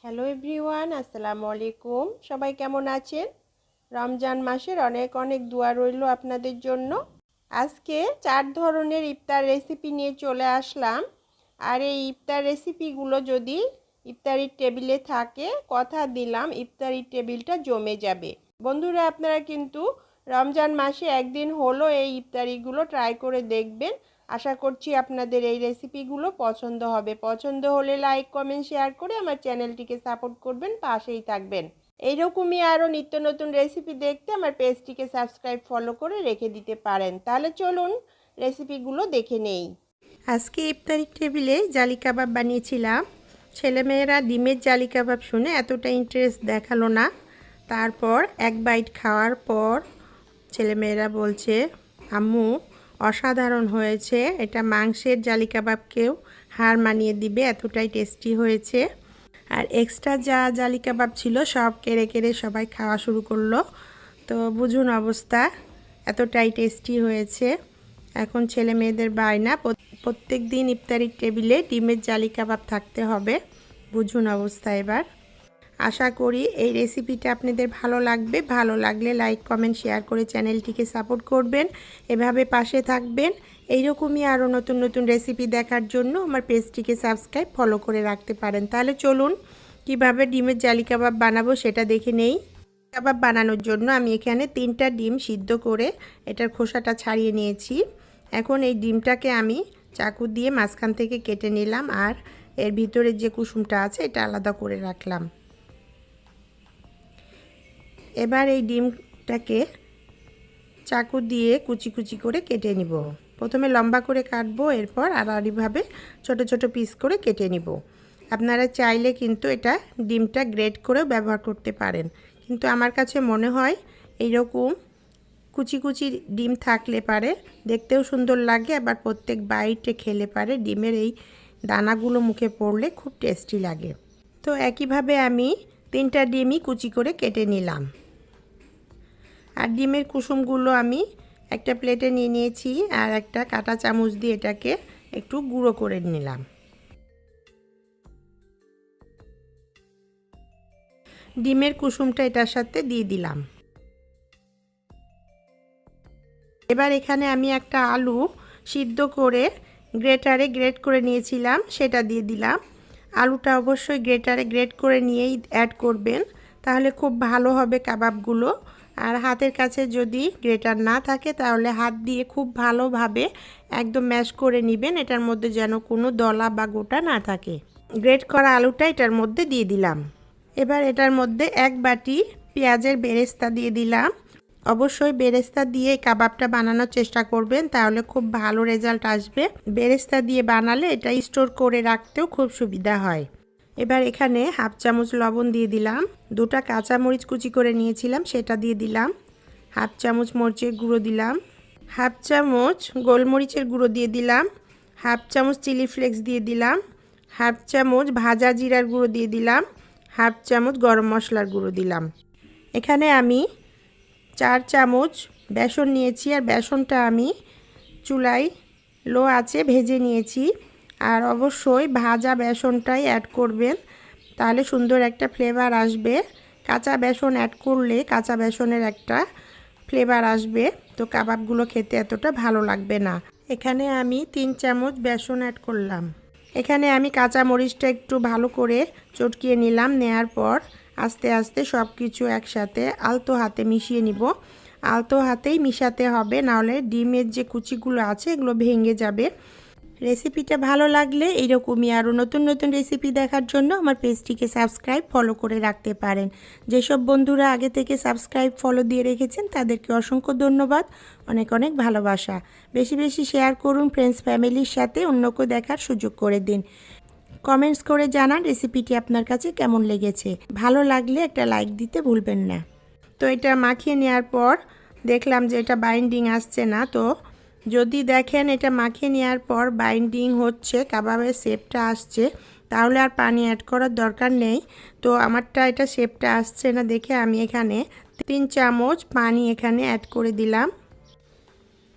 Hello everyone, আসসালামু আলাইকুম। সবাই কেমন আছেন? রমজান মাসের অনেক অনেক দোয়া রইল আপনাদের জন্য। আজকে 4 ধরনের ইফতার রেসিপি নিয়ে চলে আসলাম। আর এই ইফতার রেসিপিগুলো যদি ইফতারির টেবিলে থাকে, কথা দিলাম ইফতারির টেবিলটা জমে যাবে। বন্ধুরা, আপনারা কিন্তু রমজান মাসে একদিন হলো এই ইফতারিগুলো ট্রাই করে দেখবেন। আশা করছি আপনাদের এই রেসিপিগুলো পছন্দ হবে। পছন্দ হলে লাইক, কমেন্ট, শেয়ার করে আমার চ্যানেলটিকে সাপোর্ট করবেন, পাশেই থাকবেন। এইরকমই আরও নিত্য নতুন রেসিপি দেখতে আমার পেজটিকে সাবস্ক্রাইব, ফলো করে রেখে দিতে পারেন। তাহলে চলুন রেসিপিগুলো দেখে নেই। আজকে ইফতারির টেবিলে জালি কাবাব বানিয়েছিলাম। ছেলেমেয়েরা ডিমের জালি কাবাব শুনে এতটা ইন্টারেস্ট দেখালো না। তারপর এক বাইট খাওয়ার পর ছেলেমেয়েরা বলছে, আম্মু অসাধারণ হয়েছে, এটা মাংসের জালি কাবাবকেও হার মানিয়ে দিবে, এতটাই টেস্টি হয়েছে। আর এক্সট্রা যা জালি কাবাব ছিল সব কেড়ে কেড়ে সবাই খাওয়া শুরু করলো। তো বুঝুন অবস্থা, এতটাই টেস্টি হয়েছে। এখন ছেলে মেয়েদের বায়না প্রত্যেক দিন ইফতারির টেবিলে ডিমের জালি কাবাব থাকতে হবে। বুঝুন অবস্থা এবার। আশা করি এই রেসিপিটা আপনাদের ভালো লাগবে। ভালো লাগলে লাইক, কমেন্ট, শেয়ার করে চ্যানেলটিকে সাপোর্ট করবেন। এভাবে পাশে থাকবেন। এইরকমই আরও নতুন নতুন রেসিপি দেখার জন্য আমার পেজটিকে সাবস্ক্রাইব, ফলো করে রাখতে পারেন। তাহলে চলুন কিভাবে ডিমের জালি কাবাব বানাবো সেটা দেখে নেই। কাবাব বানানোর জন্য আমি এখানে 3টা ডিম সিদ্ধ করে এটার খোসাটা ছাড়িয়ে নিয়েছি। এখন এই ডিমটাকে আমি চাকু দিয়ে মাঝখান থেকে কেটে নিলাম, আর এর ভিতরের যে কুসুমটা আছে এটা আলাদা করে রাখলাম। এবার এই ডিমটাকে চাকু দিয়ে কুচি কুচি করে কেটে নিব। প্রথমে লম্বা করে কাটবো, এরপর আড়াআড়িভাবে ছোট ছোট পিস করে কেটে নিব। আপনারা চাইলে কিন্তু এটা ডিমটা গ্রেট করেও ব্যবহার করতে পারেন, কিন্তু আমার কাছে মনে হয় এইরকম কুচি কুচি ডিম থাকলে পারে দেখতেও সুন্দর লাগে, আবার প্রত্যেক বাইটে খেলে পারে ডিমের এই দানাগুলো মুখে পড়লে খুব টেস্টি লাগে। তো একইভাবে আমি 3টা ডিমই কুচি করে কেটে নিলাম। আর ডিমের কুসুমগুলো আমি একটা প্লেটে নিয়ে নিয়েছি, আর একটা কাঁটা চামচ দিয়ে এটাকে একটু গুঁড়ো করে নিলাম। ডিমের কুসুমটা এটার সাথে দিয়ে দিলাম। এবার এখানে আমি একটা আলু সিদ্ধ করে গ্রেটারে গ্রেট করে নিয়েছিলাম, সেটা দিয়ে দিলাম। আলুটা অবশ্যই গ্রেটারে গ্রেট করে নিয়েই অ্যাড করবেন, তাহলে খুব ভালো হবে কাবাবগুলো। আর হাতের কাছে যদি গ্রেটার না থাকে তাহলে হাত দিয়ে খুব ভালোভাবে একদম ম্যাশ করে নেবেন, এটার মধ্যে যেন কোনো দলা বা গোটা না থাকে। গ্রেট করা আলুটা এটার মধ্যে দিয়ে দিলাম। এবার এটার মধ্যে 1 বাটি পেঁয়াজের বেরেস্তা দিয়ে দিলাম। অবশ্যই বেরেস্তা দিয়ে কাবাবটা বানানোর চেষ্টা করবেন, তাহলে খুব ভালো রেজাল্ট আসবে। বেরেস্তা দিয়ে বানালে এটা স্টোর করে রাখতেও খুব সুবিধা হয়। এবার এখানে 1/2 চামচ লবণ দিয়ে দিলাম। 2টা কাঁচামরিচ কুচি করে নিয়েছিলাম সেটা দিয়ে দিলাম। 1/2 চামচ মরিচের গুঁড়ো দিলাম। 1/2 চামচ গোলমরিচের গুঁড়ো দিয়ে দিলাম। 1/2 চামচ চিলি ফ্লেক্স দিয়ে দিলাম। 1/2 চামচ ভাজা জিরার গুঁড়ো দিয়ে দিলাম। 1/2 চামচ গরম মশলার গুঁড়ো দিলাম। এখানে আমি 4 চামচ বেসন নিয়েছি, আর বেসনটা আমি চুলায় লো আঁচে ভেজে নিয়েছি। আর অবশ্যই ভাজা বেসনটাই অ্যাড করবেন, তাহলে সুন্দর একটা ফ্লেভার আসবে। কাঁচা বেসন অ্যাড করলে কাঁচা বেসনের একটা ফ্লেভার আসবে, তো কাবাবগুলো খেতে এতটা ভালো লাগবে না। এখানে আমি 3 চামচ বেসন অ্যাড করলাম। এখানে আমি কাঁচা মরিচটা একটু ভালো করে চটকিয়ে নিলাম। নেয়ার পর আস্তে আস্তে সব কিছু একসাথে আলতো হাতে মিশিয়ে নিব। আলতো হাতেই মিশাতে হবে, নাহলে ডিমের যে কুচিগুলো আছে এগুলো ভেঙে যাবে। রেসিপিটা ভালো লাগলে এইরকমই আরও নতুন নতুন রেসিপি দেখার জন্য আমার পেজটিকে সাবস্ক্রাইব, ফলো করে রাখতে পারেন। যেসব বন্ধুরা আগে থেকে সাবস্ক্রাইব, ফলো দিয়ে রেখেছেন তাদেরকে অসংখ্য ধন্যবাদ, অনেক অনেক ভালোবাসা। বেশি বেশি শেয়ার করুন ফ্রেন্ডস, ফ্যামিলির সাথে, অন্যকে দেখার সুযোগ করে দিন। কমেন্টস করে জানান রেসিপিটি আপনার কাছে কেমন লেগেছে। ভালো লাগলে একটা লাইক দিতে ভুলবেন না। তো এটা মাখিয়ে নেওয়ার পর দেখলাম যে এটা বাইন্ডিং আসছে না। তো যদি দেখেন এটা মাখিয়ে নেওয়ার পর বাইন্ডিং হচ্ছে, কাবাবের শেপটা আসছে, তাহলে আর পানি অ্যাড করার দরকার নেই। তো আমারটা এটা শেপটা আসছে না দেখে আমি এখানে 3 চামচ পানি এখানে অ্যাড করে দিলাম।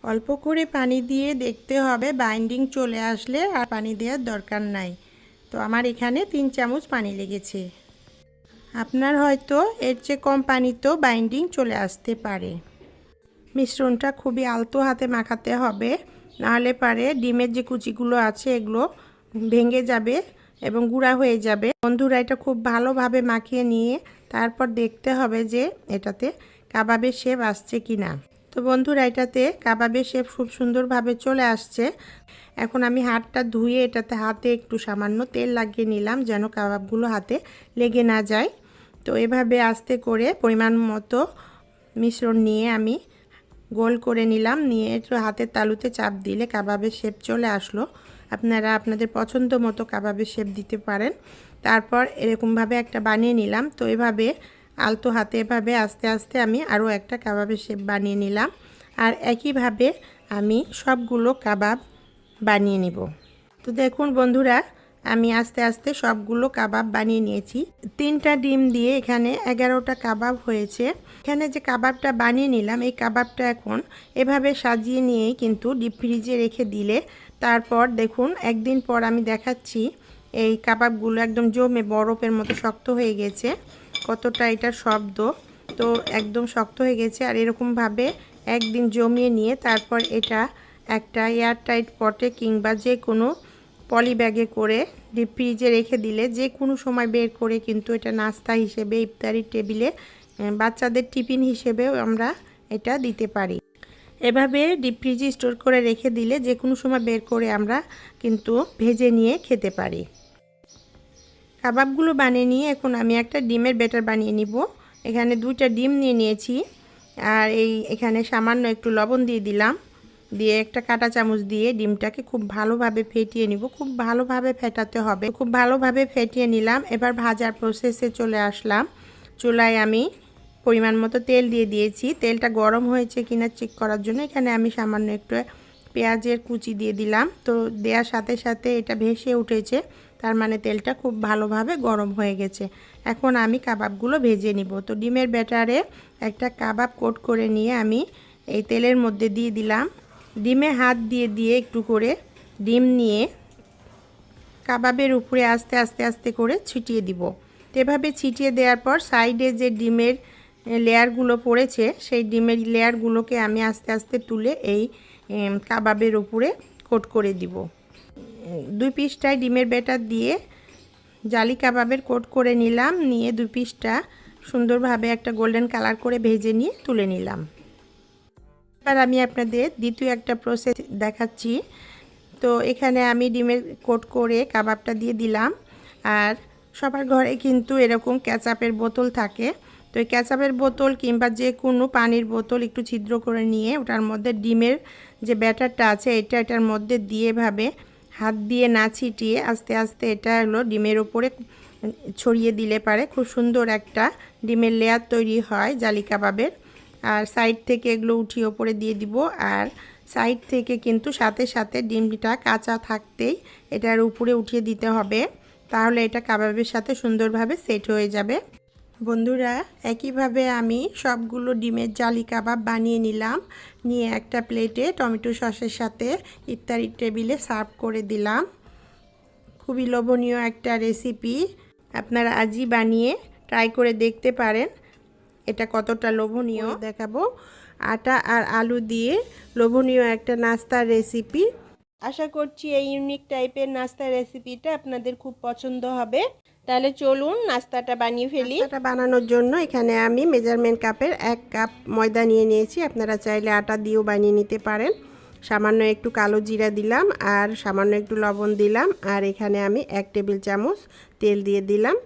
অল্প করে পানি দিয়ে দেখতে হবে, বাইন্ডিং চলে আসলে আর পানি দেওয়ার দরকার নাই। তো আমার এখানে 3 চামচ পানি লেগেছে। আপনার হয়তো এর চেয়ে কম পানিতেও বাইন্ডিং চলে আসতে পারে। মিশ্রণটা খুবই আলতো হাতে মাখাতে হবে, নাহলে পারে ডিমের যে কুচিগুলো আছে এগুলো ভেঙে যাবে এবং গুঁড়া হয়ে যাবে। বন্ধুরা, এটা খুব ভালোভাবে মাখিয়ে নিয়ে তারপর দেখতে হবে যে এটাতে কাবাবের শেপ আসছে কি না। তো বন্ধুরা, এটাতে কাবাবের শেপ খুব সুন্দরভাবে চলে আসছে। এখন আমি হাতটা ধুয়ে এটাতে হাতে একটু সামান্য তেল লাগিয়ে নিলাম যেন কাবাবগুলো হাতে লেগে না যায়। তো এভাবে আস্তে করে পরিমাণ মতো মিশ্রণ নিয়ে আমি গোল করে নিলাম, নিয়ে একটু হাতের তালুতে চাপ দিলে কাবাবের শেপ চলে আসলো। আপনারা আপনাদের পছন্দ মতো কাবাবের শেপ দিতে পারেন। তারপর এরকমভাবে একটা বানিয়ে নিলাম। তো এভাবে আলতো হাতে এভাবে আস্তে আস্তে আমি আরও একটা কাবাবের শেপ বানিয়ে নিলাম। আর একইভাবে আমি সবগুলো কাবাব বানিয়ে নিব। তো দেখুন বন্ধুরা, আমি আস্তে আস্তে সবগুলো কাবাব বানিয়ে নিয়েছি। 3টা ডিম দিয়ে এখানে 11টা কাবাব হয়েছে। এখানে যে কাবাবটা বানিয়ে নিলাম, এই কাবাবটা এখন এভাবে সাজিয়ে নিয়েই কিন্তু ডিপ ফ্রিজে রেখে দিলে তারপর দেখুন একদিন পর আমি দেখাচ্ছি এই কাবাবগুলো একদম জমে বরফের মতো শক্ত হয়ে গেছে। কতটা এটার শব্দ, তো একদম শক্ত হয়ে গেছে। আর এরকমভাবে একদিন জমিয়ে নিয়ে তারপর এটা একটা এয়ারটাইট পটে কিংবা যে কোনো পলি ব্যাগে করে ডিপ ফ্রিজে রেখে দিলে যে কোনো সময় বের করে কিন্তু এটা নাস্তা হিসেবে ইফতারির টেবিলে বাচ্চাদের টিফিন হিসেবেও আমরা এটা দিতে পারি। এভাবে ডিপ ফ্রিজে স্টোর করে রেখে দিলে যে কোনো সময় বের করে আমরা কিন্তু ভেজে নিয়ে খেতে পারি। কাবাবগুলো বানিয়ে নিয়ে এখন আমি একটা ডিমের ব্যাটার বানিয়ে নিব। এখানে 2টা ডিম নিয়ে নিয়েছি আর এখানে সামান্য একটু লবণ দিয়ে দিলাম, দিয়ে একটা কাঁটা চামচ দিয়ে ডিমটাকে খুব ভালোভাবে ফেটিয়ে নিব। খুব ভালোভাবে ফেটাতে হবে। খুব ভালোভাবে ফেটিয়ে নিলাম। এবার ভাজার প্রসেসে চলে আসলাম। চুলায় আমি পরিমাণ মতো তেল দিয়ে দিয়েছি। তেলটা গরম হয়েছে কিনা চেক করার জন্য এখানে আমি সামান্য একটু পেঁয়াজের কুচি দিয়ে দিলাম। তো দেওয়ার সাথে সাথে এটা ভেসে উঠেছে, তার মানে তেলটা খুব ভালোভাবে গরম হয়ে গেছে। এখন আমি কাবাবগুলো ভেজে নিব। তো ডিমের ব্যাটারে একটা কাবাব কোট করে নিয়ে আমি এই তেলের মধ্যে দিয়ে দিলাম। ডিমে হাত দিয়ে দিয়ে একটু করে ডিম নিয়ে কাবাবের উপরে আস্তে আস্তে আস্তে করে ছিটিয়ে দিব। তো এভাবে ছিটিয়ে দেওয়ার পর সাইডে যে ডিমের লেয়ারগুলো পড়েছে সেই ডিমের লেয়ারগুলোকে আমি আস্তে আস্তে তুলে এই কাবাবের উপরে কোট করে দিব। 2 পিসটায় ডিমের ব্যাটার দিয়ে জালি কাবাবের কোট করে নিলাম, নিয়ে 2 পিসটা সুন্দরভাবে একটা গোল্ডেন কালার করে ভেজে নিয়ে তুলে নিলাম। এবার আমি আপনাদের দ্বিতীয় একটা প্রসেস দেখাচ্ছি। তো এখানে আমি ডিমের কোট করে কাবাবটা দিয়ে দিলাম। আর সবার ঘরে কিন্তু এরকম ক্যাচাপের বোতল থাকে। তো এই ক্যাচাপের বোতল কিংবা যে কোনো পানির বোতল একটু ছিদ্র করে নিয়ে ওটার মধ্যে ডিমের যে ব্যাটারটা আছে এটার মধ্যে দিয়ে এভাবে হাত দিয়ে না ছিটিয়ে আস্তে আস্তে এটা হলো ডিমের ওপরে ছড়িয়ে দিলে পারে খুব সুন্দর একটা ডিমের লেয়ার তৈরি হয় জালি কাবাবের। আর সাইড থেকে এগুলো উঠিয়ে ওপরে দিয়ে দিব। আর সাইড থেকে কিন্তু সাথে সাথে ডিমটা কাঁচা থাকতেই এটার উপরে উঠিয়ে দিতে হবে, তাহলে এটা কাবাবের সাথে সুন্দরভাবে সেট হয়ে যাবে। বন্ধুরা, একইভাবে আমি সবগুলো ডিমের জালি কাবাব বানিয়ে নিলাম, নিয়ে একটা প্লেটে টমেটো সসের সাথে ইফতারির টেবিলে সার্ভ করে দিলাম। খুবই লোভনীয় একটা রেসিপি, আপনারা আজই বানিয়ে ট্রাই করে দেখতে পারেন এটা কতটা লোভনীয়। দেখাবো আটা আর আলু দিয়ে লোভনীয় একটা নাস্তার রেসিপি। আশা করছি এই ইউনিক টাইপের নাস্তার রেসিপিটা আপনাদের খুব পছন্দ হবে। তাহলে চলুন নাস্তাটা বানিয়ে ফেলি। নাস্তাটা বানানোর জন্য এখানে আমি মেজারমেন্ট কাপের 1 কাপ ময়দা নিয়ে নিয়েছি। আপনারা চাইলে আটা দিয়েও বানিয়ে নিতে পারেন। সামান্য একটু কালো জিরা দিলাম আর সামান্য একটু লবণ দিলাম। আর এখানে আমি 1 টেবিল চামচ তেল দিয়ে দিলাম।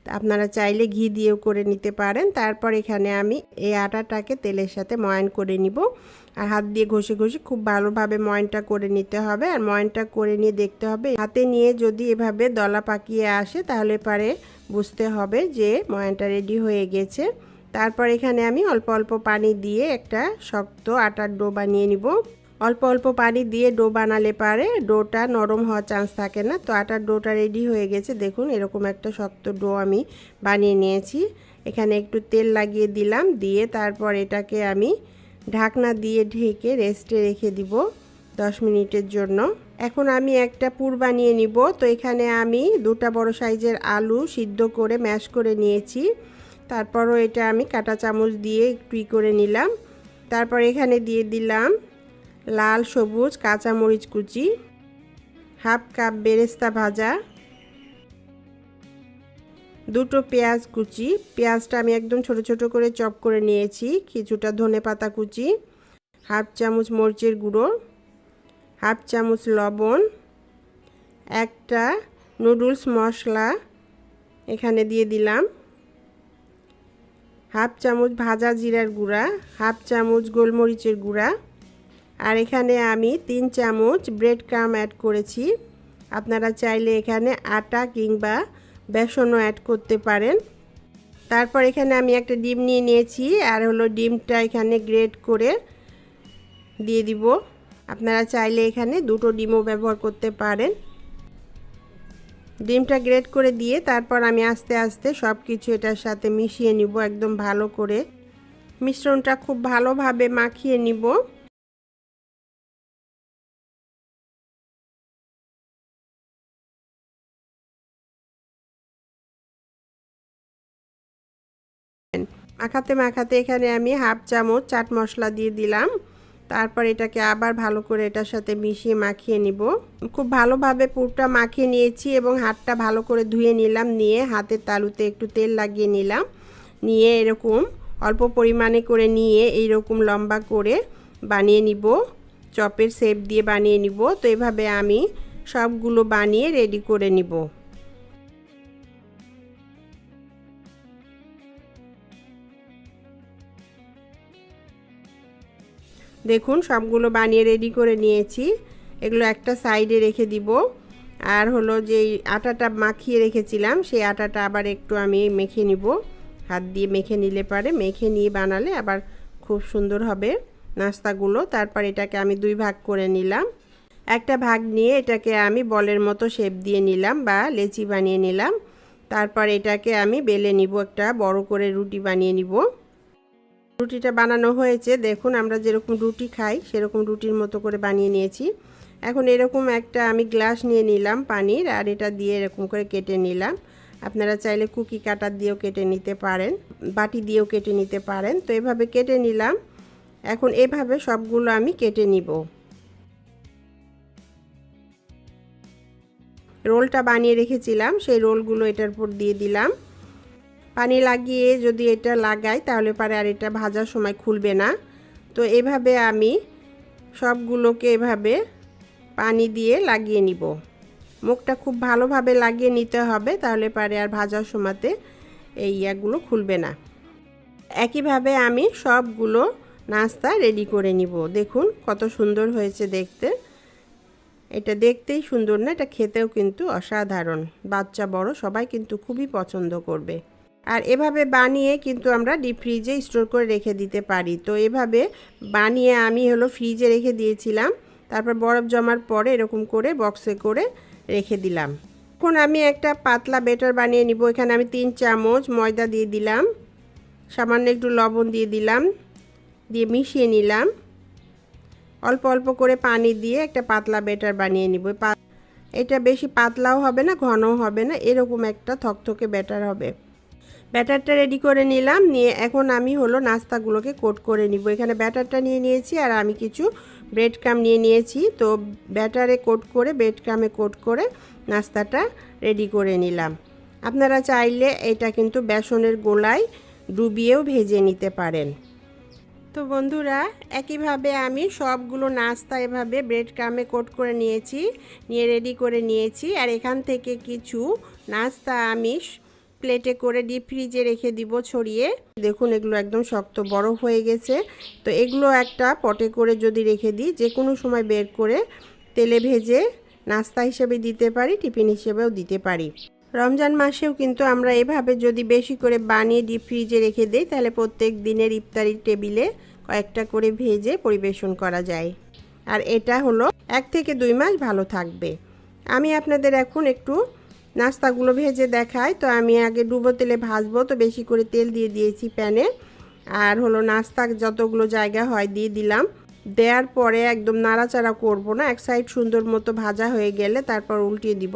আপনারা চাইলে ঘি দিয়েও করে নিতে পারেন। তারপর এখানে আমি এই আটাটাকে তেলের সাথে ময়ান করে নিব। আর হাত দিয়ে ঘষে ঘষে খুব ভালোভাবে ময়ানটা করে নিতে হবে। আর ময়ানটা করে নিয়ে দেখতে হবে, হাতে নিয়ে যদি এভাবে দলা পাকিয়ে আসে তাহলে পারে বুঝতে হবে যে ময়ানটা রেডি হয়ে গেছে। তারপর এখানে আমি অল্প অল্প পানি দিয়ে একটা শক্ত আটার ডো বানিয়ে নিব। অল্প অল্প পানি দিয়ে ডো বানালে পারে ডোটা নরম হওয়ার চান্স থাকে না। তো আটার ডোটা রেডি হয়ে গেছে, দেখুন এরকম একটা শক্ত ডো আমি বানিয়ে নিয়েছি। এখানে একটু তেল লাগিয়ে দিলাম, দিয়ে তারপর এটাকে আমি ঢাকনা দিয়ে ঢেকে রেস্টে রেখে দিব 10 মিনিটের জন্য। এখন আমি একটা পুর বানিয়ে নিব। তো এখানে আমি দুটা বড় সাইজের আলু সিদ্ধ করে ম্যাশ করে নিয়েছি। তারপরও এটা আমি কাঁটা চামচ দিয়ে একটু করে নিলাম। তারপর এখানে দিয়ে দিলাম লাল সবুজ কাঁচামরিচ কুচি, হাফ কাপ বেরেস্তা ভাজা, দুটো পেঁয়াজ কুচি, পেঁয়াজটা আমি একদম ছোট ছোট করে চপ করে নিয়েছি, কিছুটা ধনেপাতা কুচি, হাফ চামচ মরিচের গুঁড়ো, হাফ চামচ লবণ, একটা নুডলস মশলা এখানে দিয়ে দিলাম, হাফ চামচ ভাজা জিরার গুঁড়া, হাফ চামচ গোলমরিচের গুঁড়া, আর এখানে আমি 3 চামচ ব্রেড ক্রাম্ব অ্যাড করেছি। আপনারা চাইলে এখানে আটা কিংবা বেসনও অ্যাড করতে পারেন। তারপর এখানে আমি একটা ডিম নিয়ে নিয়েছি, আর হলো ডিমটা এখানে গ্রেট করে দিয়ে দিব। আপনারা চাইলে এখানে দুটো ডিমও ব্যবহার করতে পারেন। ডিমটা গ্রেট করে দিয়ে তারপর আমি আস্তে আস্তে সব কিছু এটার সাথে মিশিয়ে নিব একদম ভালো করে। মিশ্রণটা খুব ভালোভাবে মাখিয়ে নিব। মাখাতে মাখাতে এখানে আমি হাফ চামচ চাট মশলা দিয়ে দিলাম। তারপর এটাকে আবার ভালো করে এটার সাথে মিশিয়ে মাখিয়ে নিব। খুব ভালোভাবে পুরটা মাখিয়ে নিয়েছি এবং হাতটা ভালো করে ধুয়ে নিলাম। নিয়ে হাতের তালুতে একটু তেল লাগিয়ে নিলাম। নিয়ে এরকম অল্প পরিমাণে করে নিয়ে এইরকম লম্বা করে বানিয়ে নিব, চপের শেপ দিয়ে বানিয়ে নিব। তো এভাবে আমি সবগুলো বানিয়ে রেডি করে নিব। দেখুন সবগুলো বানিয়ে রেডি করে নিয়েছি। এগুলো একটা সাইডে রেখে দিব। আর হলো যে আটাটা মাখিয়ে রেখেছিলাম সেই আটাটা আবার একটু আমি মেখে নিব। হাত দিয়ে মেখে নিলে পারে, মেখে নিয়ে বানালে আবার খুব সুন্দর হবে নাস্তাগুলো। তারপর এটাকে আমি 2 ভাগ করে নিলাম। একটা ভাগ নিয়ে এটাকে আমি বলের মতো শেপ দিয়ে নিলাম বা লেচি বানিয়ে নিলাম। তারপর এটাকে আমি বেলে নিব, একটা বড় করে রুটি বানিয়ে নিব। রুটিটা বানানো হয়েছে, দেখুন আমরা যেরকম রুটি খাই সেরকম রুটির মতো করে বানিয়ে নিয়েছি। এখন এরকম একটা আমি গ্লাস নিয়ে নিলাম পানির, আর এটা দিয়ে এরকম করে কেটে নিলাম। আপনারা চাইলে কুকি কাটার দিয়েও কেটে নিতে পারেন, বাটি দিয়েও কেটে নিতে পারেন। তো এভাবে কেটে নিলাম। এখন এভাবে সবগুলো আমি কেটে নিব। রোলটা বানিয়ে রেখেছিলাম সেই রোলগুলো এটার উপর দিয়ে দিলাম। পানি লাগিয়ে যদি এটা লাগাই তাহলে পারে আর এটা ভাজার সময় খুলবে না। তো এভাবে আমি সবগুলোকে এভাবে পানি দিয়ে লাগিয়ে নিব। মুখটা খুব ভালোভাবে লাগিয়ে নিতে হবে, তাহলে পারে আর ভাজার সময়তে এই ইয়াগুলো খুলবে না। একইভাবে আমি সবগুলো নাস্তা রেডি করে নিব। দেখুন কত সুন্দর হয়েছে দেখতে। এটা দেখতেই সুন্দর না, এটা খেতেও কিন্তু অসাধারণ। বাচ্চা বড় সবাই কিন্তু খুবই পছন্দ করবে। আর এভাবে বানিয়ে কিন্তু আমরা ডিপ ফ্রিজে স্টোর করে রেখে দিতে পারি। তো এভাবে বানিয়ে আমি হলো ফ্রিজে রেখে দিয়েছিলাম। তারপর বরফ জমার পরে এরকম করে বক্সে করে রেখে দিলাম। এখন আমি একটা পাতলা ব্যাটার বানিয়ে নিব। এখানে আমি 3 চামচ ময়দা দিয়ে দিলাম, সামান্য একটু লবণ দিয়ে দিলাম, দিয়ে মিশিয়ে নিলাম। অল্প অল্প করে পানি দিয়ে একটা পাতলা ব্যাটার বানিয়ে নিব। এটা বেশি পাতলাও হবে না, ঘনও হবে না, এরকম একটা থকথকে ব্যাটার হবে। ব্যাটারটা রেডি করে নিলাম। নিয়ে এখন আমি হলো নাস্তাগুলোকে কোট করে নিব। এখানে ব্যাটারটা নিয়ে নিয়েছি আর আমি কিছু ব্রেড ক্রাম্ব নিয়ে নিয়েছি। তো ব্যাটারে কোট করে ব্রেড ক্রাম্বে কোট করে নাস্তাটা রেডি করে নিলাম। আপনারা চাইলে এটা কিন্তু বেসনের গোলায় ডুবিয়েও ভেজে নিতে পারেন। তো বন্ধুরা একইভাবে আমি সবগুলো নাস্তা এভাবে ব্রেড ক্রাম্বে কোট করে নিয়েছি, নিয়ে রেডি করে নিয়েছি। আর এখান থেকে কিছু নাস্তা আমি প্লেটে করে ডিপ ফ্রিজে রেখে দিব ছড়িয়ে। দেখুন এগুলো একদম শক্ত বরফ হয়ে গেছে। তো এগুলো একটা পটে করে যদি রেখে দিই, যে কোনো সময় বের করে তেলে ভেজে নাস্তা হিসেবে দিতে পারি, টিফিন হিসেবেও দিতে পারি। রমজান মাসেও কিন্তু আমরা এভাবে যদি বেশি করে বানিয়ে ডিপ ফ্রিজে রেখে দিই তাহলে প্রত্যেক দিনের ইফতারির টেবিলে কয়েকটা করে ভেজে পরিবেশন করা যায়। আর এটা হলো 1 থেকে 2 মাস ভালো থাকবে। আমি আপনাদের এখন একটু নাস্তাগুলো ভেজে দেখাই। তো আমি আগে ডুবো তেলে ভাজবো, তো বেশি করে তেল দিয়ে দিয়েছি প্যানে। আর হলো নাস্তা যতগুলো জায়গা হয় দিয়ে দিলাম। দেওয়ার পরে একদম নাড়াচাড়া করব না, এক সাইড সুন্দর মতো ভাজা হয়ে গেলে তারপর উল্টিয়ে দিব।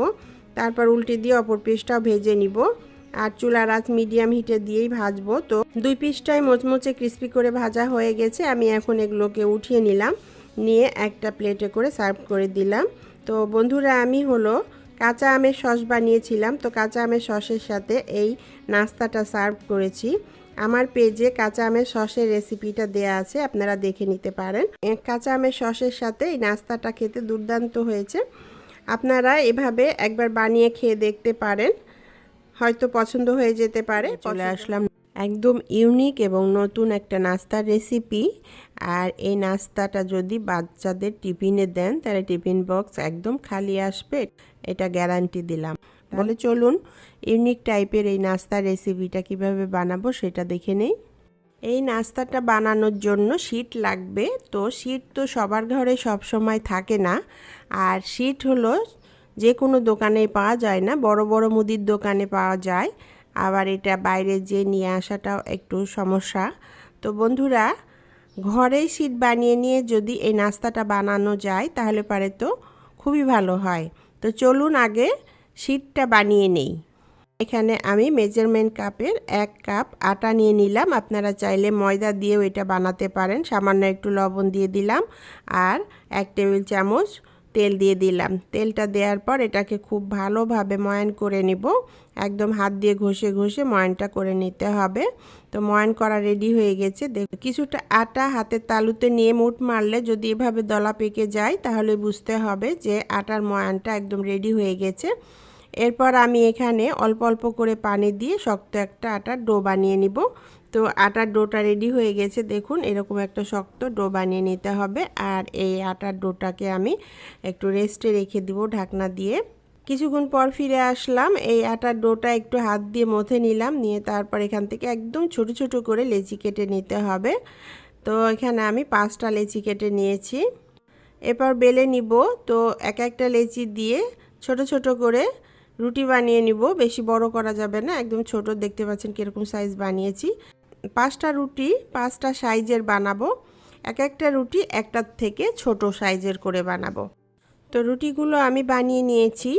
তারপর উল্টে দিয়ে অপর পিসটাও ভেজে নিব। আর চুলার আঁচ মিডিয়াম হিটে দিয়েই ভাজবো। তো দুই পিসটাই মোচমোচে ক্রিস্পি করে ভাজা হয়ে গেছে। আমি এখন এগুলোকে উঠিয়ে নিলাম, নিয়ে একটা প্লেটে করে সার্ভ করে দিলাম। তো বন্ধুরা, আমি কাঁচা আমের সস বানিয়েছিলাম। তো কাঁচা আমের সসের সাথে এই নাস্তাটা সার্ভ করেছি। আমার পেজে কাঁচা আমের সসের রেসিপিটা দেয়া আছে, আপনারা দেখে নিতে পারেন। কাঁচা আমের সসের সাথে এই নাস্তাটা খেতে দুর্দান্ত হয়েছে। আপনারা এভাবে একবার বানিয়ে খেয়ে দেখতে পারেন, হয়তো পছন্দ হয়ে যেতে পারে। চলে আসলাম একদম ইউনিক এবং নতুন একটা নাস্তার রেসিপি। আর এই নাস্তাটা যদি বাচ্চাদের টিফিনে দেন তাহলে টিফিন বক্স একদম খালি আসবে, এটা গ্যারান্টি দিলাম। বলে চলুন ইউনিক টাইপের এই নাস্তার রেসিপিটা কিভাবে বানাবো সেটা দেখে নেই। এই নাস্তাটা বানানোর জন্য শীট লাগবে। তো শীট তো সবার ঘরে সব সময় থাকে না, আর শীট যে কোনো দোকানেই পাওয়া যায় না, বড় বড় মুদির দোকানে পাওয়া যায়। আবার এটা বাইরে যে নিয়ে আসাটাও একটু সমস্যা। তো বন্ধুরা, ঘরেই শীট বানিয়ে নিয়ে যদি এই নাস্তাটা বানানো যায় তাহলে পারে তো খুবই ভালো হয়। তো চলুন আগে শীটটা বানিয়ে নেই। এখানে আমি মেজারমেন্ট কাপের 1 কাপ আটা নিয়ে নিলাম। আপনারা চাইলে ময়দা দিয়েও এটা বানাতে পারেন। সামান্য একটু লবণ দিয়ে দিলাম আর 1 টেবিল চামচ তেল দিয়ে দিলাম। তেলটা দেওয়ার পর এটাকে খুব ভালোভাবে ময়ান করে নিব। একদম হাত দিয়ে ঘষে ঘষে ময়ানটা করে নিতে হবে। তো ময়ান করা রেডি হয়ে গেছে। দেখুন, কিছুটা আটা হাতের তালুতে নিয়ে মুঠ মারলে যদি এভাবে দলা পেকে যায় তাহলে বুঝতে হবে যে আটার ময়ানটা একদম রেডি হয়ে গেছে। এরপর আমি এখানে অল্প অল্প করে পানি দিয়ে শক্ত একটা আটার ডো বানিয়ে নিব। তো আটার ডোটা রেডি হয়ে গেছে। দেখুন, এরকম একটা শক্ত ডো বানিয়ে নিতে হবে। আর এই আটার ডোটাকে আমি একটু রেস্টে রেখে দিব ঢাকনা দিয়ে। কিছুক্ষণ পর ফিরে আসলাম। এই আটার ডোটা একটু হাত দিয়ে মথে নিলাম, নিয়ে তারপর এখান থেকে একদম ছোট ছোট করে লেচি কেটে নিতে হবে। তো এখানে আমি 5টা লেচি কেটে নিয়েছি। এরপর বেলে নিব। তো এক একটা লেচি দিয়ে ছোট ছোট করে রুটি বানিয়ে নিব। বেশি বড় করা যাবে না, একদম ছোট। দেখতে পাচ্ছেন কীরকম সাইজ বানিয়েছি। 5টা রুটি 5টা সাইজের বানাবো। এক একটা রুটি একটার থেকে ছোট সাইজের করে বানাবো। তো রুটিগুলো আমি বানিয়ে নিয়েছি।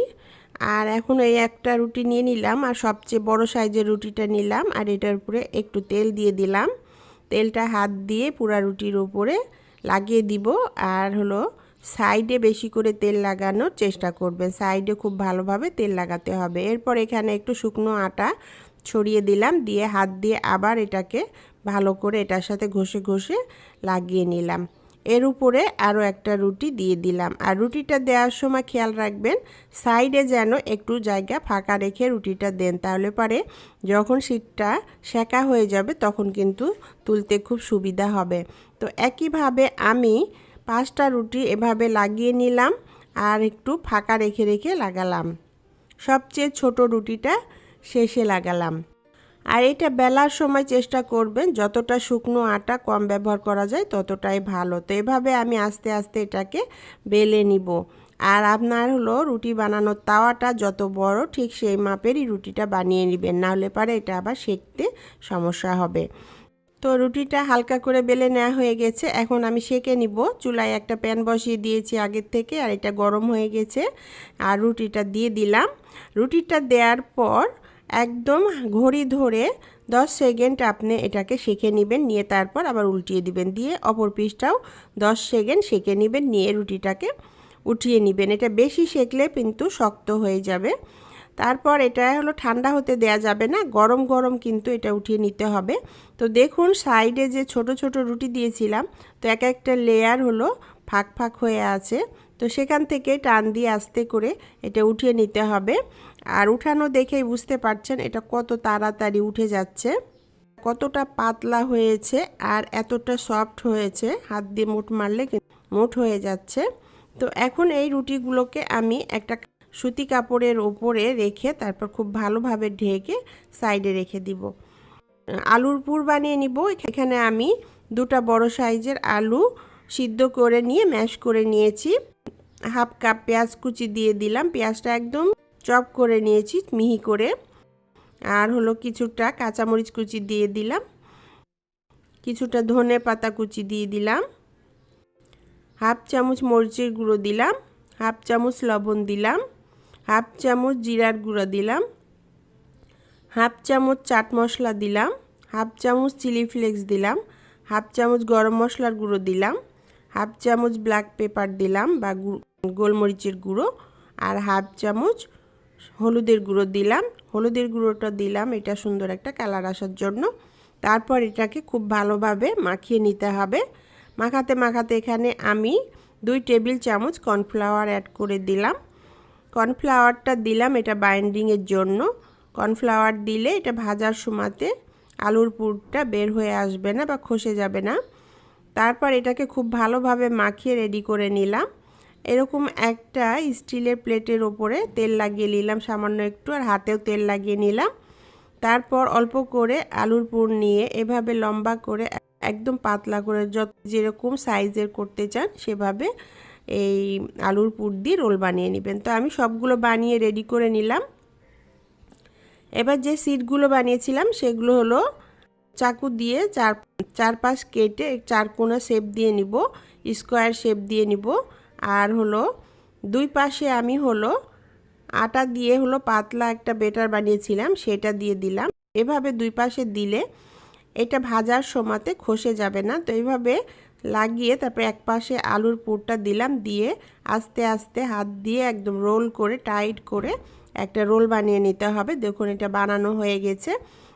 আর এখন এই একটা রুটি নিয়ে নিলাম আর সবচেয়ে বড় সাইজের রুটিটা নিলাম, আর এটার উপরে একটু তেল দিয়ে দিলাম। তেলটা হাত দিয়ে পুরা রুটির উপরে লাগিয়ে দিব। আর সাইডে বেশি করে তেল লাগানোর চেষ্টা করবেন, সাইডে খুব ভালোভাবে তেল লাগাতে হবে। এরপর এখানে একটু শুকনো আটা ছড়িয়ে দিলাম, দিয়ে হাত দিয়ে আবার এটাকে ভালো করে এটার সাথে ঘষে ঘষে লাগিয়ে নিলাম। এর উপরে আরও একটা রুটি দিয়ে দিলাম। আর রুটিটা দেওয়ার সময় খেয়াল রাখবেন সাইডে যেন একটু জায়গা ফাঁকা রেখে রুটিটা দেন, তাহলে পরে যখন শীটটা সেঁকা হয়ে যাবে তখন কিন্তু তুলতে খুব সুবিধা হবে। তো একইভাবে আমি 5টা রুটি এভাবে লাগিয়ে নিলাম আর একটু ফাঁকা রেখে রেখে লাগালাম। সবচেয়ে ছোট রুটিটা শেষে লাগালাম। আর এটা বেলার সময় চেষ্টা করবেন যতটা শুকনো আটা কম ব্যবহার করা যায় ততটাই ভালো। তো এভাবে আমি আস্তে আস্তে এটাকে বেলে নিব। আর আপনার রুটি বানানোর তাওয়াটা যত বড় ঠিক সেই মাপেরই রুটিটা বানিয়ে নেবেন, নাহলে পারে এটা আবার সেঁকতে সমস্যা হবে। তো রুটিটা হালকা করে বেলে নেওয়া হয়ে গেছে। এখন আমি সেঁকে নিব। চুলায় একটা প্যান বসিয়ে দিয়েছি আগের থেকে, আর এটা গরম হয়ে গেছে। আর রুটিটা দিয়ে দিলাম। রুটিটা দেওয়ার পর একদম ঘড়ি ধরে 10 সেকেন্ড আপনি এটাকে সেঁকে নেবেন, নিয়ে তারপর আবার উল্টিয়ে দিবেন, দিয়ে অপর পিসটাও 10 সেকেন্ড সেঁকে নেবেন, নিয়ে রুটিটাকে উঠিয়ে নেবেন। এটা বেশি সেঁকলে কিন্তু শক্ত হয়ে যাবে। তারপর এটা ঠান্ডা হতে দেয়া যাবে না, গরম গরম কিন্তু এটা উঠিয়ে নিতে হবে। তো দেখুন সাইডে যে ছোট ছোট রুটি দিয়েছিলাম, তো এক একটা লেয়ার ফাঁক ফাঁক হয়ে আছে। তো সেখান থেকে টান দিয়ে আস্তে করে এটা উঠিয়ে নিতে হবে। আর উঠানো দেখেই বুঝতে পারছেন এটা কত তাড়াতাড়ি উঠে যাচ্ছে, কতটা পাতলা হয়েছে আর এতটা সফট হয়েছে, হাত দিয়ে মুঠ মারলে মুঠ হয়ে যাচ্ছে। তো এখন এই রুটিগুলোকে আমি একটা সুতি কাপড়ের ওপরে রেখে তারপর খুব ভালোভাবে ঢেকে সাইডে রেখে দিব। আলুর পুর বানিয়ে নিব। এখানে আমি 2টা বড় সাইজের আলু সিদ্ধ করে নিয়ে ম্যাশ করে নিয়েছি। হাফ কাপ পেঁয়াজ কুচি দিয়ে দিলাম, পেঁয়াজটা একদম চপ করে নিয়েছি মিহি করে। আর কিছুটা কাঁচামরিচ কুচি দিয়ে দিলাম, কিছুটা ধনে পাতা কুচি দিয়ে দিলাম, হাফ চামচ মরিচের গুঁড়ো দিলাম, হাফ চামচ লবণ দিলাম, হাফ চামচ জিরার গুঁড়ো দিলাম, হাফ চামচ চাট মশলা দিলাম, হাফ চামচ চিলি ফ্লেক্স দিলাম, হাফ চামচ গরম মশলার গুঁড়ো দিলাম, হাফ চামচ ব্ল্যাক পেপার দিলাম বা গোলমরিচের গুঁড়ো, আর হাফ চামচ হলুদের গুঁড়ো দিলাম। হলুদের গুঁড়োটা দিলাম এটা সুন্দর একটা কালার আসার জন্য। তারপর এটাকে খুব ভালোভাবে মাখিয়ে নিতে হবে। মাখাতে মাখাতে এখানে আমি 2 টেবিল চামচ কর্নফ্লাওয়ার অ্যাড করে দিলাম। কর্নফ্লাওয়ারটা দিলাম এটা বাইন্ডিংয়ের জন্য। কর্নফ্লাওয়ার দিলে এটা ভাজার সময়তে আলুর পুরটা বের হয়ে আসবে না বা খসে যাবে না। তারপর এটাকে খুব ভালোভাবে মাখিয়ে রেডি করে নিলাম। এরকম একটা স্টিলের প্লেটের ওপরে তেল লাগিয়ে নিলাম সামান্য একটু, আর হাতেও তেল লাগিয়ে নিলাম। তারপর অল্প করে আলুর পুর নিয়ে এভাবে লম্বা করে একদম পাতলা করে যেরকম সাইজের করতে চান সেভাবে এই আলুর পুর দিয়ে রোল বানিয়ে নেবেন। তো আমি সবগুলো বানিয়ে রেডি করে নিলাম। এবার যে সিটগুলো বানিয়েছিলাম সেগুলো হলো চাকু দিয়ে চারপাশ কেটে চারকোনা শেপ দিয়ে নিব, স্কোয়ার শেপ দিয়ে নিব। আর হলো দুই পাশে আমি হলো আটা দিয়ে হলো পাতলা একটা বেটার বানিয়েছিলাম সেটা দিয়ে দিলাম। এভাবে দুই পাশে দিলে এটা ভাজার সময়তে খসে যাবে না। তো এইভাবে লাগিয়ে তারপর এক পাশে আলুর পুরটা দিলাম, দিয়ে আস্তে আস্তে হাত দিয়ে একদম রোল করে টাইট করে একটা রোল বানিয়ে নিতে হবে। দেখুন এটা বানানো হয়ে গেছে।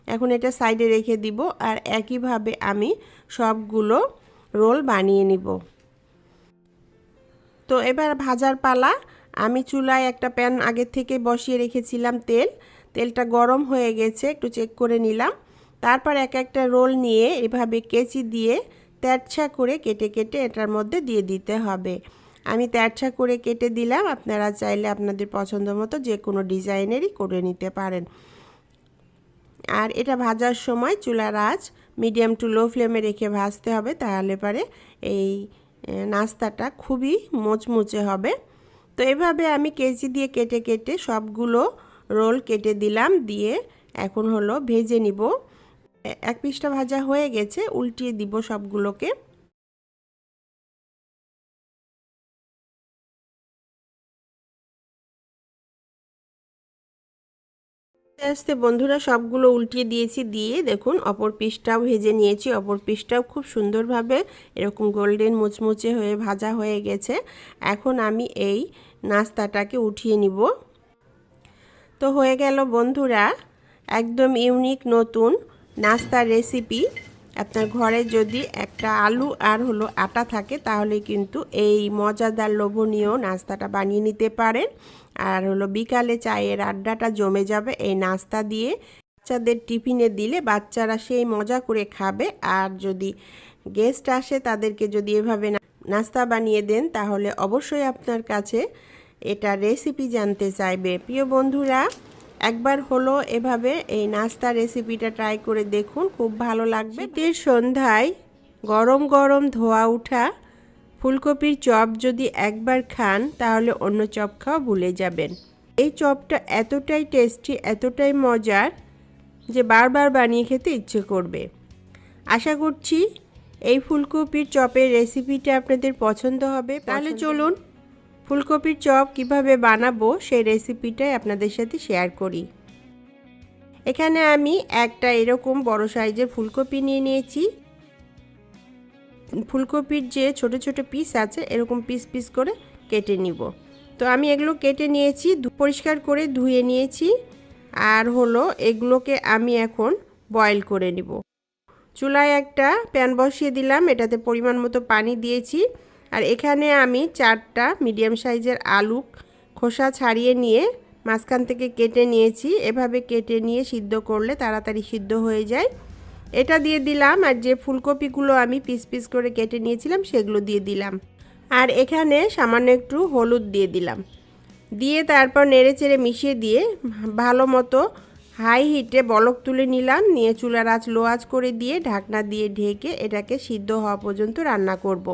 এখন এটা সাইডে রেখে দিব, আর একইভাবে আমি সবগুলো রোল বানিয়ে নিব। তো এবার ভাজার পালা। আমি চুলায় একটা প্যান আগে থেকে বসিয়ে রেখেছিলাম, তেলটা গরম হয়ে গেছে, একটু চেক করে নিলাম। তারপর এক একটা রোল নিয়ে এভাবে কেচি দিয়ে তেরছা করে কেটে কেটে এটার মধ্যে দিয়ে দিতে হবে। আমি তেরছা করে কেটে দিলাম, আপনারা চাইলে আপনাদের পছন্দ মতো যে কোনো ডিজাইনেরই করে নিতে পারেন। আর এটা ভাজার সময় চুলার আঁচ মিডিয়াম টু লো ফ্লেমে রেখে ভাজতে হবে, তাহলে পরে এই নাস্তাটা খুবই মুচমুচে হবে। তো এভাবে আমি কেচি দিয়ে কেটে কেটে সবগুলো রোল কেটে দিলাম, দিয়ে এখন হলো ভেজে নিব। এক পিসটা ভাজা হয়ে গেছে, উল্টিয়ে দিব সবগুলোকে। আস্তে বন্ধুরা সবগুলো উল্টিয়ে দিয়েছি, দিয়ে দেখুন অপর পিসটাও ভেজে নিয়েছি। অপর পিসটাও খুব সুন্দরভাবে এরকম গোল্ডেন মুচমুচে হয়ে ভাজা হয়ে গেছে। এখন আমি এই নাস্তাটাকে উঠিয়ে নিব। তো হয়ে গেল বন্ধুরা একদম ইউনিক নতুন নাস্তার রেসিপি। আপনার ঘরে যদি একটা আলু আর হলো আটা থাকে তাহলে কিন্তু এই মজাদার লোভনীয় নাস্তাটা বানিয়ে নিতে পারেন। আর হলো বিকালে চায়ের আড্ডাটা জমে যাবে এই নাস্তা দিয়ে। বাচ্চাদের টিফিনে দিলে বাচ্চারা সেই মজা করে খাবে। আর যদি গেস্ট আসে তাদেরকে যদি এভাবে নাস্তা বানিয়ে দেন তাহলে অবশ্যই আপনার কাছে এটা রেসিপি জানতে চাইবে। প্রিয় বন্ধুরা একবার হলো এভাবে এই নাস্তা রেসিপিটা ট্রাই করে দেখুন, খুব ভালো লাগবে। শীতের সন্ধ্যায় গরম গরম ধোয়া ওঠা ফুলকপির চপ যদি একবার খান তাহলে অন্য চপ খাওয়া ভুলে যাবেন। এই চপটা এতটাই টেস্টি, এতটাই মজার যে বারবার বানিয়ে খেতে ইচ্ছে করবে। আশা করছি এই ফুলকপির চপের রেসিপিটা আপনাদের পছন্দ হবে। তাহলে চলুন ফুলকপির চপ কিভাবে বানাবো সেই রেসিপিটাই আপনাদের সাথে শেয়ার করি। এখানে আমি একটা এরকম বড় সাইজের ফুলকপি নিয়ে নিয়েছি। ফুলকপির যে ছোট ছোট পিস আছে এরকম পিস পিস করে কেটে নিব। তো আমি এগুলো কেটে নিয়েছি, পরিষ্কার করে ধুয়ে নিয়েছি। আর হলো এগুলোকে আমি এখন বয়েল করে নিব। চুলায় একটা প্যান বসিয়ে দিলাম, এটাতে পরিমাণ মতো পানি দিয়েছি। আর এখানে আমি 4টা মিডিয়াম সাইজের আলু খোসা ছাড়িয়ে নিয়ে মাঝখান থেকে কেটে নিয়েছি। এভাবে কেটে নিয়ে সিদ্ধ করলে তাড়াতাড়ি সিদ্ধ হয়ে যায়। এটা দিয়ে দিলাম, আর যে ফুলকপিগুলো আমি পিস পিস করে কেটে নিয়েছিলাম সেগুলো দিয়ে দিলাম। আর এখানে সামান্য একটু হলুদ দিয়ে দিলাম, দিয়ে তারপর নেড়ে চেড়ে মিশিয়ে দিয়ে ভালো মতো হাই হিটে বলক তুলে নিলাম। নিয়ে চুলার আঁচ লো আঁচ করে দিয়ে ঢাকনা দিয়ে ঢেকে এটাকে সিদ্ধ হওয়া পর্যন্ত রান্না করব।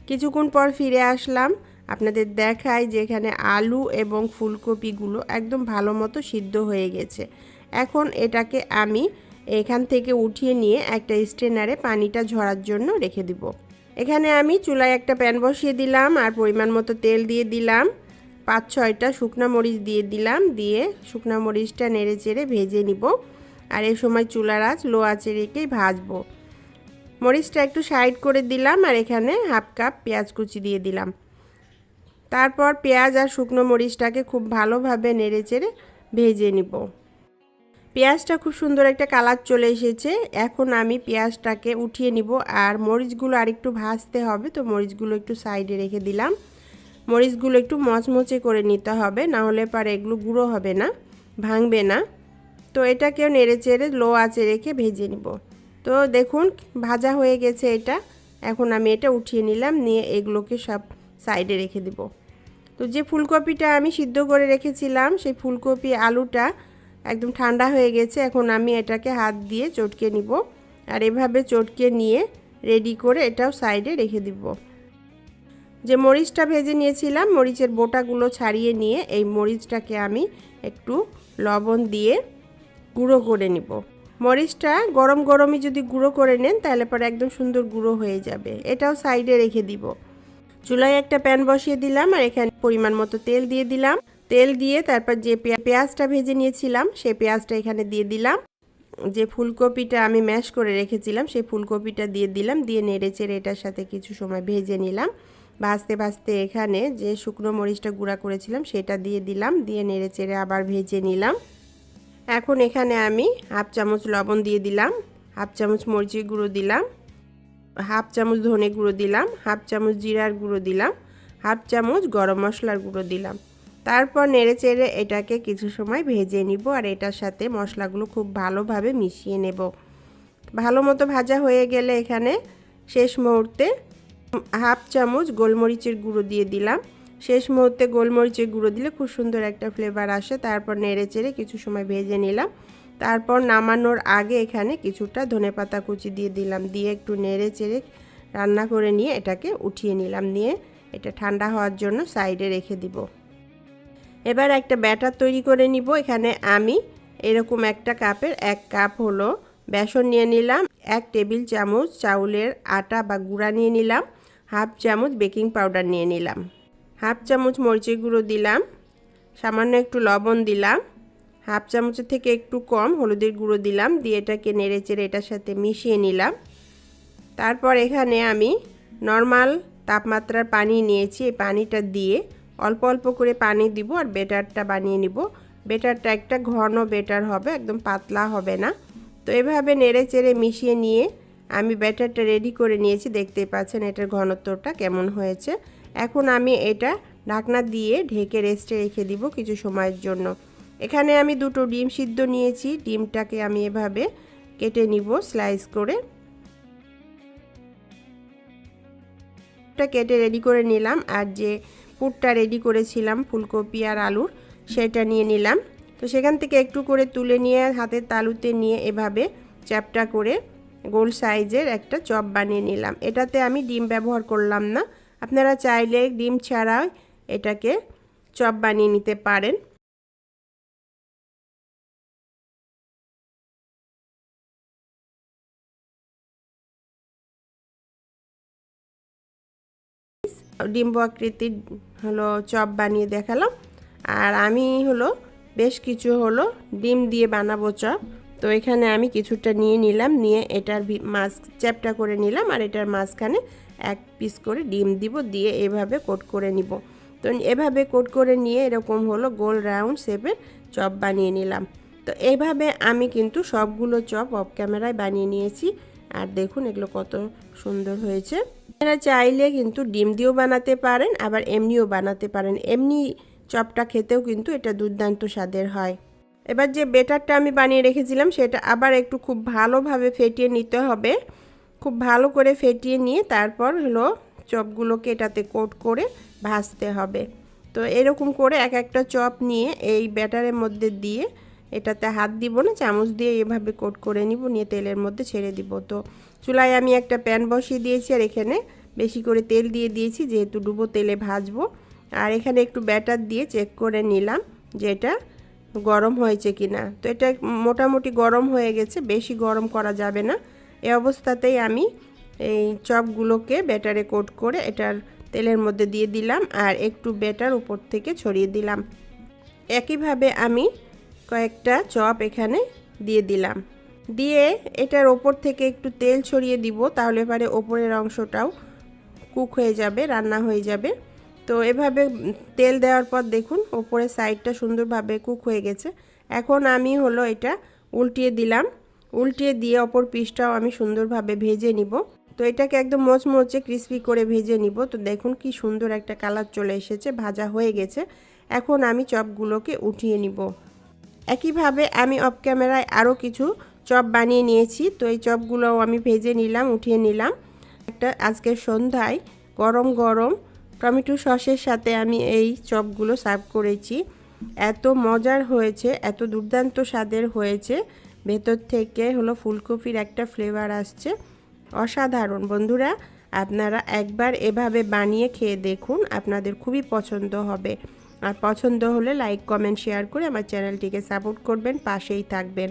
কিছুক্ষণ পর ফিরে আসলাম, আপনাদের দেখাই যে এখানে আলু এবং ফুলকপিগুলো একদম ভালো মতো সিদ্ধ হয়ে গেছে। এখন এটাকে আমি এখান থেকে উঠিয়ে নিয়ে একটা স্ট্রেনারে পানিটা ঝরার জন্য রেখে দিব। এখানে আমি চুলায় একটা প্যান বসিয়ে দিলাম আর পরিমাণ মতো তেল দিয়ে দিলাম। 5-6টা শুকনো মরিচ দিয়ে দিলাম, দিয়ে শুকনো মরিচটা নেড়ে চেড়ে ভেজে নিব। আর এই সময় চুলার আঁচ লো আঁচে রেখেই ভাজবো। মরিচটা একটু সাইড করে দিলাম আর এখানে হাফ কাপ পেঁয়াজ কুচি দিয়ে দিলাম। তারপর পেঁয়াজ আর শুকনো মরিচটাকে খুব ভালোভাবে নেড়ে চেড়ে ভেজে নিব। পেঁয়াজটা খুব সুন্দর একটা কালার চলে এসেছে। এখন আমি পেঁয়াজটাকে উঠিয়ে নিব আর মরিচগুলো আরেকটু ভাজতে হবে, তো মরিচগুলো একটু সাইডে রেখে দিলাম। মরিচগুলো একটু মচমচে করে নিতে হবে, না হলে পরে এগুলো গুঁড়ো হবে না, ভাঙবে না। তো এটাকেও নেড়ে চেড়ে লো আঁচে রেখে ভেজে নিব। তো দেখুন ভাজা হয়ে গেছে এটা। এখন আমি এটা উঠিয়ে নিলাম, নিয়ে এগুলোকে সব সাইডে রেখে দিব। তো যে ফুলকপিটা আমি সিদ্ধ করে রেখেছিলাম সেই ফুলকপি আলুটা একদম ঠান্ডা হয়ে গেছে। এখন আমি এটাকে হাত দিয়ে চটকে নিব আর এভাবে চটকে নিয়ে রেডি করে এটাও সাইডে রেখে দিব। যে মরিচটা ভেজে নিয়েছিলাম মরিচের বোটাগুলো ছাড়িয়ে নিয়ে এই মরিচটাকে আমি একটু লবণ দিয়ে গুঁড়ো করে নিব। মরিচটা গরম গরমই যদি গুঁড়ো করে নেন তাহলে পরে একদম সুন্দর গুঁড়ো হয়ে যাবে। এটাও সাইডে রেখে দিব। চুলায় একটা প্যান বসিয়ে দিলাম আর এখানে পরিমাণ মতো তেল দিয়ে দিলাম। তেল দিয়ে তারপর যে পেঁয়াজটা ভেজে নিয়েছিলাম সেই পেঁয়াজটা এখানে দিয়ে দিলাম। যে ফুলকপিটা আমি ম্যাশ করে রেখেছিলাম সেই ফুলকপিটা দিয়ে দিলাম, দিয়ে নেড়ে চেড়ে এটার সাথে কিছু সময় ভেজে নিলাম। ভাজতে ভাজতে এখানে যে শুকনো মরিচটা গুঁড়া করেছিলাম সেটা দিয়ে দিলাম, দিয়ে নেড়ে চেড়ে আবার ভেজে নিলাম। এখন এখানে আমি হাফ চামচ লবণ দিয়ে দিলাম, হাফ চামচ মরিচের গুঁড়ো দিলাম, হাফ চামচ ধনে গুঁড়ো দিলাম, হাফ চামচ জিরার গুঁড়ো দিলাম, হাফ চামচ গরম মশলার গুঁড়ো দিলাম। তারপর নেড়ে চেড়ে এটাকে কিছু সময় ভেজে নিব আর এটার সাথে মশলাগুলো খুব ভালোভাবে মিশিয়ে নেব। ভালো মতো ভাজা হয়ে গেলে এখানে শেষ মুহূর্তে হাফ চামচ গোলমরিচের গুঁড়ো দিয়ে দিলাম। শেষ মুহূর্তে গোলমরিচের গুঁড়ো দিলে খুব সুন্দর একটা ফ্লেভার আসে। তারপর নেড়ে চেড়ে কিছু সময় ভেজে নিলাম। তারপর নামানোর আগে এখানে কিছুটা ধনেপাতা কুচি দিয়ে দিলাম, দিয়ে একটু নেড়ে চেড়ে রান্না করে নিয়ে এটাকে উঠিয়ে নিলাম, নিয়ে এটা ঠান্ডা হওয়ার জন্য সাইডে রেখে দিব। এবার একটা ব্যাটার তৈরি করে নিব। এখানে আমি এরকম একটা কাপের 1 কাপ হলো বেসন নিয়ে নিলাম, 1 টেবিল চামচ চাউলের আটা বা গুঁড়া নিয়ে নিলাম, হাফ চামচ বেকিং পাউডার নিয়ে নিলাম, হাফ চামচ মরিচের গুঁড়ো দিলাম, সামান্য একটু লবণ দিলাম, হাফ চামচের থেকে একটু কম হলুদের গুঁড়ো দিলাম, দিয়ে এটাকে নেড়ে চেড়ে এটার সাথে মিশিয়ে নিলাম। তারপর এখানে আমি নর্মাল তাপমাত্রার পানি নিয়েছি, এই পানিটা দিয়ে অল্প অল্প করে পানি দিব আর বেটারটা বানিয়ে নিব। বেটারটা একটা ঘন বেটার হবে, একদম পাতলা হবে না। তো এভাবে নেড়ে চেড়ে মিশিয়ে নিয়ে আমি ব্যাটারটা রেডি করে নিয়েছি। দেখতেই পাচ্ছেন এটার ঘনত্বটা কেমন হয়েছে। এখন আমি এটা ঢাকনা দিয়ে ঢেকে রেস্টে রেখে দিব কিছু সময়ের জন্য। এখানে আমি 2টো ডিম সিদ্ধ নিয়েছি, ডিমটাকে আমি এভাবে কেটে নিব স্লাইস করে। কেটে রেডি করে নিলাম আর যে পুরটা রেডি করেছিলাম ফুলকপি আর আলুর সেটা নিয়ে নিলাম। তো সেখান থেকে একটু করে তুলে নিয়ে হাতের তালুতে নিয়ে এভাবে চ্যাপটা করে গোল সাইজের একটা চপ বানিয়ে নিলাম। এটাতে আমি ডিম ব্যবহার করলাম না, আপনারা চাইলে ডিম ছাড়াও এটাকে চপ বানিয়ে নিতে পারেন। ডিম্ব আকৃতির হলো চপ বানিয়ে দেখালাম। আর আমি হলো বেশ কিছু হলো ডিম দিয়ে বানাবো চপ। তো এখানে আমি কিছুটা নিয়ে নিলাম, নিয়ে এটার মাছ চ্যাপটা করে নিলাম আর এটার মাঝখানে 1 পিস করে ডিম দিব, দিয়ে এভাবে কোট করে নিব। তো এভাবে কোট করে নিয়ে এরকম হলো গোল রাউন্ড শেপের চপ বানিয়ে নিলাম। তো এইভাবে আমি কিন্তু সবগুলো চপ অফ ক্যামেরায় বানিয়ে নিয়েছি। আর দেখুন এগুলো কত সুন্দর হয়েছে। আপনারা চাইলে কিন্তু ডিম দিয়েও বানাতে পারেন, আবার এমনিও বানাতে পারেন। এমনি চপটা খেতেও কিন্তু এটা দুর্দান্ত স্বাদের হয়। এবার যে বেটারটা আমি বানিয়ে রেখেছিলাম সেটা আবার একটু খুব ভালোভাবে ফেটিয়ে নিতে হবে। খুব ভালো করে ফেটিয়ে নিয়ে তারপর হলো চপগুলোকে এটাতে কোট করে ভাজতে হবে। তো এরকম করে এক একটা চপ নিয়ে এই ব্যাটারের মধ্যে দিয়ে এটাতে হাত দিব না, চামচ দিয়ে এভাবে কোট করে নিব, নিয়ে তেলের মধ্যে ছেড়ে দিব। তো চুলায় আমি একটা প্যান বসিয়ে দিয়েছি আর এখানে বেশি করে তেল দিয়ে দিয়েছি, যেহেতু ডুবো তেলে ভাজবো। আর এখানে একটু ব্যাটার দিয়ে চেক করে নিলাম যে এটা গরম হয়েছে কিনা। তো এটা মোটামুটি গরম হয়ে গেছে, বেশি গরম করা যাবে না। এই অবস্থাতেই আমি এই চপগুলোকে ব্যাটারে কোট করে এটার তেলের মধ্যে দিয়ে দিলাম আর একটু ব্যাটার উপর থেকে ছড়িয়ে দিলাম। একইভাবে আমি কয়েকটা চপ এখানে দিয়ে দিলাম, দিয়ে এটার ওপর থেকে একটু তেল ছড়িয়ে দিব, তাহলে পরে ওপরের অংশটাও কুক হয়ে যাবে, রান্না হয়ে যাবে। তো এভাবে তেল দেওয়ার পর দেখুন ওপরের সাইডটা সুন্দরভাবে কুক হয়ে গেছে। এখন আমি হলো এটা উল্টিয়ে দিলাম, উল্টিয়ে দিয়ে অপর পিসটাও আমি সুন্দরভাবে ভেজে নিব। তো এটাকে একদম মচমচে ক্রিস্পি করে ভেজে নিব। তো দেখুন কি সুন্দর একটা কালার চলে এসেছে, ভাজা হয়ে গেছে। এখন আমি চপগুলোকে উঠিয়ে নিব। একইভাবে আমি অফ ক্যামেরায় আরও কিছু চপ বানিয়ে নিয়েছি। তো এই চপগুলোও আমি ভেজে নিলাম, উঠিয়ে নিলাম। একটা আজকের সন্ধ্যায় গরম গরম টমেটো সসের সাথে আমি এই চপগুলো সার্ভ করেছি। এত মজার হয়েছে, এত দুর্দান্ত স্বাদের হয়েছে, ভেতর থেকে হলো ফুলকপির একটা ফ্লেভার আসছে, অসাধারণ। বন্ধুরা আপনারা একবার এভাবে বানিয়ে খেয়ে দেখুন, আপনাদের খুবই পছন্দ হবে। আর পছন্দ হলে লাইক কমেন্ট শেয়ার করে আমার চ্যানেলটিকে সাপোর্ট করবেন, পাশেই থাকবেন।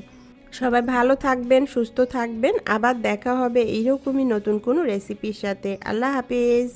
সবাই ভালো থাকবেন, সুস্থ থাকবেন। আবার দেখা হবে এইরকমই নতুন কোনো রেসিপির সাথে। আল্লাহ হাফেজ।